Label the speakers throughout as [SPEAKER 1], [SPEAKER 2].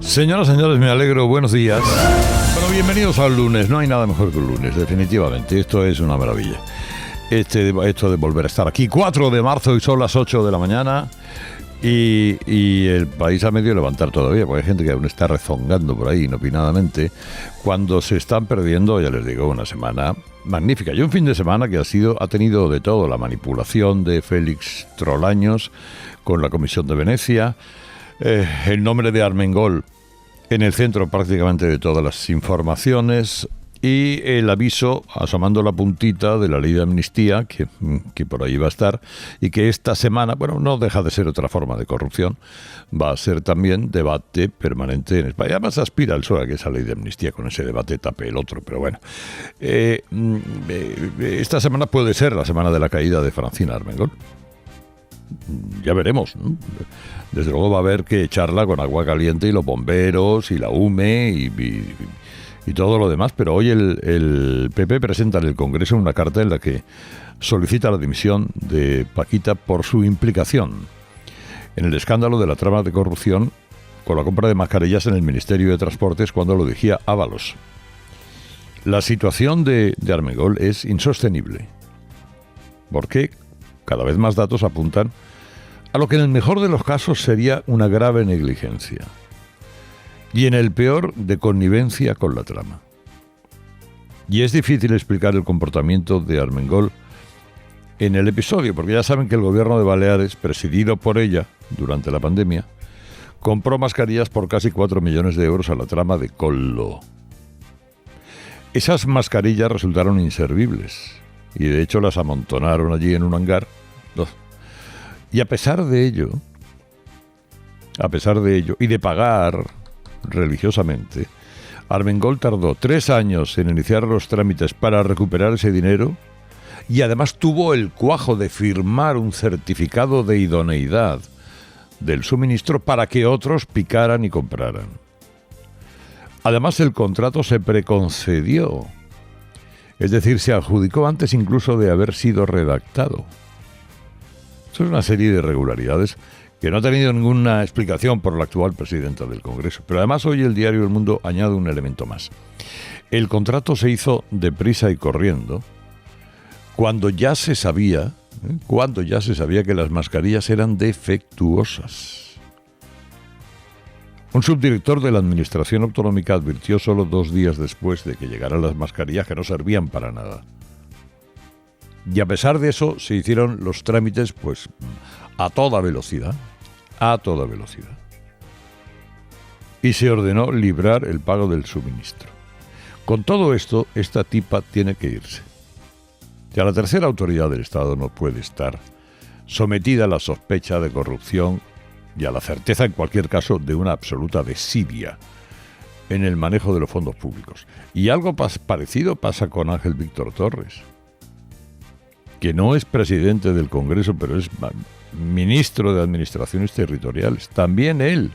[SPEAKER 1] Señoras, señores, me alegro, buenos días. Bueno, bienvenidos al lunes, no hay nada mejor que un lunes, definitivamente, esto es una maravilla. Esto de volver a estar aquí, 4 de marzo y son las 8 de la mañana y el país a medio levantar todavía, porque hay gente que aún está rezongando por ahí inopinadamente, cuando se están perdiendo, ya les digo, una semana magnífica. Y un fin de semana que ha tenido de todo, la manipulación de Félix Trolaños con la Comisión de Venecia, el nombre de Armengol en el centro prácticamente de todas las informaciones y el aviso, asomando la puntita de la ley de amnistía, que por ahí va a estar, y que esta semana, bueno, no deja de ser otra forma de corrupción, va a ser también debate permanente en España. Además aspira el PSOE a que esa ley de amnistía con ese debate tape el otro, pero bueno. Esta semana puede ser la semana de la caída de Francina Armengol. Ya veremos, ¿no? Desde luego va a haber que echarla con agua caliente y los bomberos y la UME y todo lo demás, pero hoy el PP presenta en el Congreso una carta en la que solicita la dimisión de Paquita por su implicación en el escándalo de la trama de corrupción con la compra de mascarillas en el Ministerio de Transportes cuando lo dirigía Ábalos. La situación de Armengol es insostenible, porque cada vez más datos apuntan a lo que en el mejor de los casos sería una grave negligencia y en el peor de connivencia con la trama. Y es difícil explicar el comportamiento de Armengol en el episodio, porque ya saben que el gobierno de Baleares, presidido por ella durante la pandemia, compró mascarillas por casi 4 millones de euros a la trama de Koldo. Esas mascarillas resultaron inservibles y de hecho las amontonaron allí en un hangar. Y a pesar de ello, y de pagar religiosamente, Armengol tardó 3 años en iniciar los trámites para recuperar ese dinero y además tuvo el cuajo de firmar un certificado de idoneidad del suministro para que otros picaran y compraran. Además, el contrato se preconcedió, es decir, se adjudicó antes incluso de haber sido redactado. Esto es una serie de irregularidades que no ha tenido ninguna explicación por la actual presidenta del Congreso. Pero además hoy el diario El Mundo añade un elemento más. El contrato se hizo deprisa y corriendo cuando ya se sabía que las mascarillas eran defectuosas. Un subdirector de la Administración Autonómica advirtió solo 2 días después de que llegaran las mascarillas que no servían para nada. Y a pesar de eso se hicieron los trámites pues a toda velocidad. Y se ordenó librar el pago del suministro. Con todo esto, esta tipa tiene que irse. Ya la tercera autoridad del Estado no puede estar sometida a la sospecha de corrupción y a la certeza, en cualquier caso, de una absoluta desidia en el manejo de los fondos públicos. Y algo parecido pasa con Ángel Víctor Torres, que no es presidente del Congreso, pero es ministro de Administraciones Territoriales. También él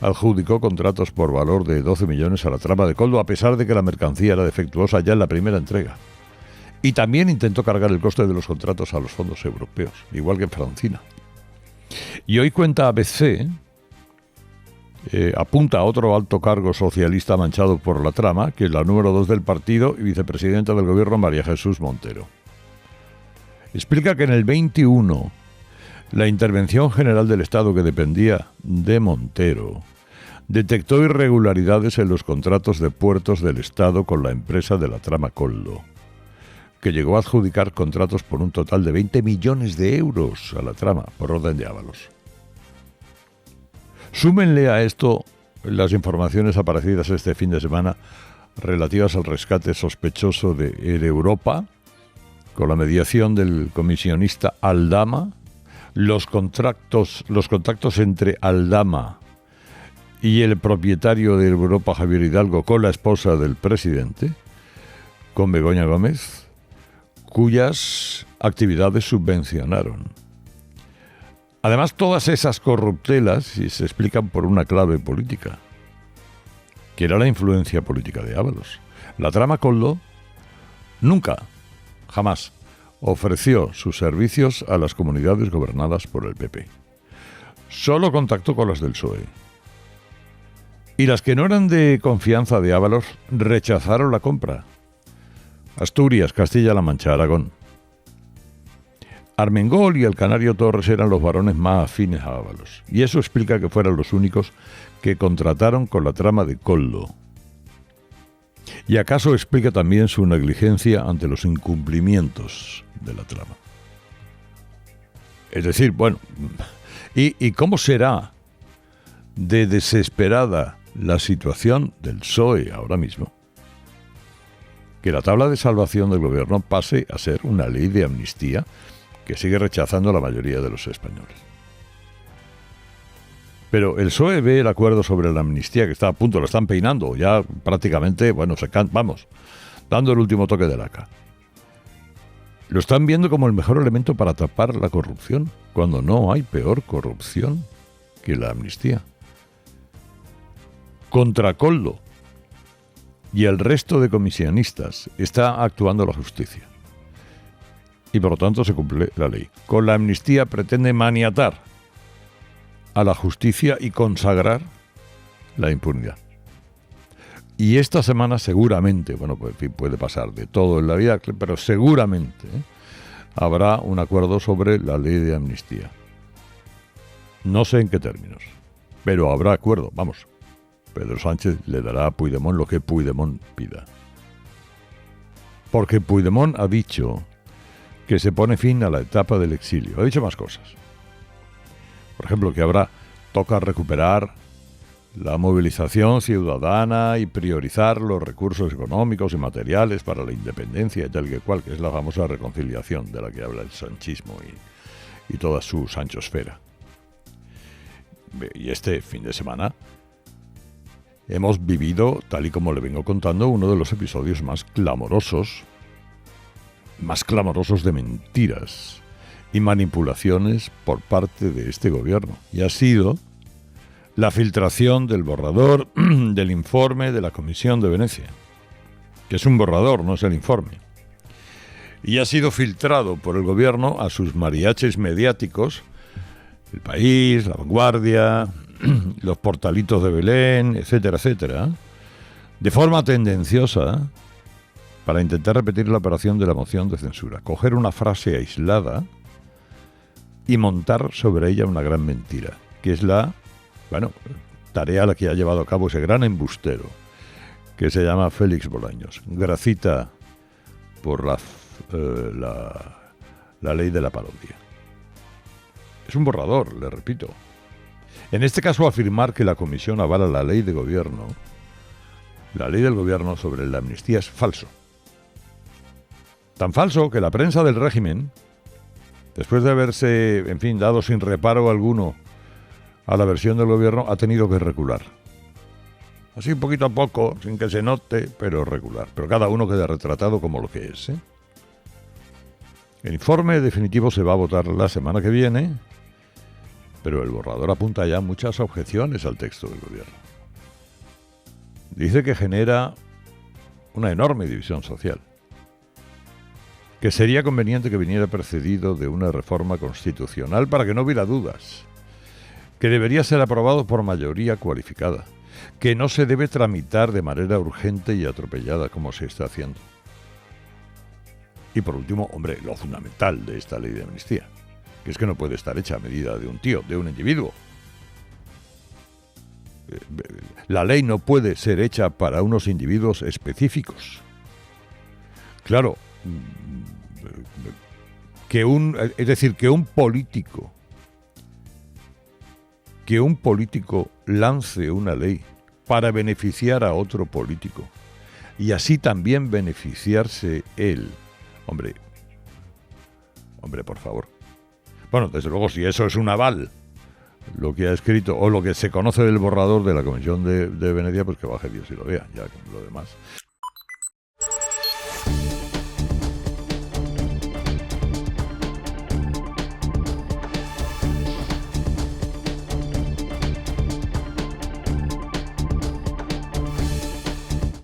[SPEAKER 1] adjudicó contratos por valor de 12 millones a la trama de Koldo, a pesar de que la mercancía era defectuosa ya en la primera entrega. Y también intentó cargar el coste de los contratos a los fondos europeos, igual que Francina. Y hoy cuenta ABC, apunta a otro alto cargo socialista manchado por la trama, que es la número 2 del partido y vicepresidenta del gobierno, María Jesús Montero. Explica que en el 21 la Intervención General del Estado, que dependía de Montero, detectó irregularidades en los contratos de puertos del Estado con la empresa de la trama Koldo, que llegó a adjudicar contratos por un total de 20 millones de euros a la trama, por orden de Ábalos. Súmenle a esto las informaciones aparecidas este fin de semana relativas al rescate sospechoso de Europa, con la mediación del comisionista Aldama, los contactos entre Aldama y el propietario de Europa, Javier Hidalgo, con la esposa del presidente, con Begoña Gómez, cuyas actividades subvencionaron. Además, todas esas corruptelas se explican por una clave política, que era la influencia política de Ábalos. La trama Koldo nunca, jamás, ofreció sus servicios a las comunidades gobernadas por el PP. Solo contactó con las del PSOE. Y las que no eran de confianza de Ábalos rechazaron la compra. Asturias, Castilla-La Mancha, Aragón. Armengol y el canario Torres eran los varones más afines a Ábalos, y eso explica que fueran los únicos que contrataron con la trama de Koldo. Y acaso explica también su negligencia ante los incumplimientos de la trama. Es decir, bueno, ¿y cómo será de desesperada la situación del PSOE ahora mismo? Que la tabla de salvación del gobierno pase a ser una ley de amnistía que sigue rechazando la mayoría de los españoles. Pero el PSOE ve el acuerdo sobre la amnistía que está a punto, lo están peinando, ya prácticamente, bueno, vamos, dando el último toque de laca. Lo están viendo como el mejor elemento para tapar la corrupción, cuando no hay peor corrupción que la amnistía. Contra Koldo y el resto de comisionistas está actuando la justicia. Y por lo tanto se cumple la ley. Con la amnistía pretende maniatar a la justicia y consagrar la impunidad. Y esta semana seguramente, bueno, pues en fin, puede pasar de todo en la vida, pero seguramente habrá un acuerdo sobre la ley de amnistía. No sé en qué términos, pero habrá acuerdo, vamos. Pedro Sánchez le dará a Puigdemont lo que Puigdemont pida. Porque Puigdemont ha dicho que se pone fin a la etapa del exilio. Ha dicho más cosas. Por ejemplo, que toca recuperar la movilización ciudadana y priorizar los recursos económicos y materiales para la independencia y tal que cual, que es la famosa reconciliación de la que habla el sanchismo y toda su sanchosfera. Y este fin de semana hemos vivido, tal y como le vengo contando, uno de los episodios más clamorosos de mentiras y manipulaciones por parte de este gobierno. Y ha sido la filtración del borrador del informe de la Comisión de Venecia, que es un borrador, no es el informe. Y ha sido filtrado por el gobierno a sus mariachis mediáticos, El País, La Vanguardia, los portalitos de Belén, etcétera, etcétera, de forma tendenciosa para intentar repetir la operación de la moción de censura. Coger una frase aislada y montar sobre ella una gran mentira, que es la tarea a la que ha llevado a cabo ese gran embustero, que se llama Félix Bolaños. Gracita por la ley de la parodia. Es un borrador, le repito. En este caso, afirmar que la comisión avala la ley del gobierno sobre la amnistía es falso. Tan falso que la prensa del régimen, después de haberse, en fin, dado sin reparo alguno a la versión del gobierno, ha tenido que recular. Así poquito a poco, sin que se note, pero recular. Pero cada uno queda retratado como lo que es, ¿eh? El informe definitivo se va a votar la semana que viene, pero el borrador apunta ya muchas objeciones al texto del gobierno. Dice que genera una enorme división social, que sería conveniente que viniera precedido de una reforma constitucional para que no hubiera dudas, que debería ser aprobado por mayoría cualificada, que no se debe tramitar de manera urgente y atropellada como se está haciendo. Y por último, hombre, lo fundamental de esta ley de amnistía, que es que no puede estar hecha a medida de un tío, de un individuo. La ley no puede ser hecha para unos individuos específicos. Claro, que un político lance una ley para beneficiar a otro político y así también beneficiarse él. Hombre, por favor. Bueno, desde luego, si eso es un aval, lo que ha escrito o lo que se conoce del borrador de la Comisión de Venecia, pues que baje Dios y lo vea, ya con lo demás.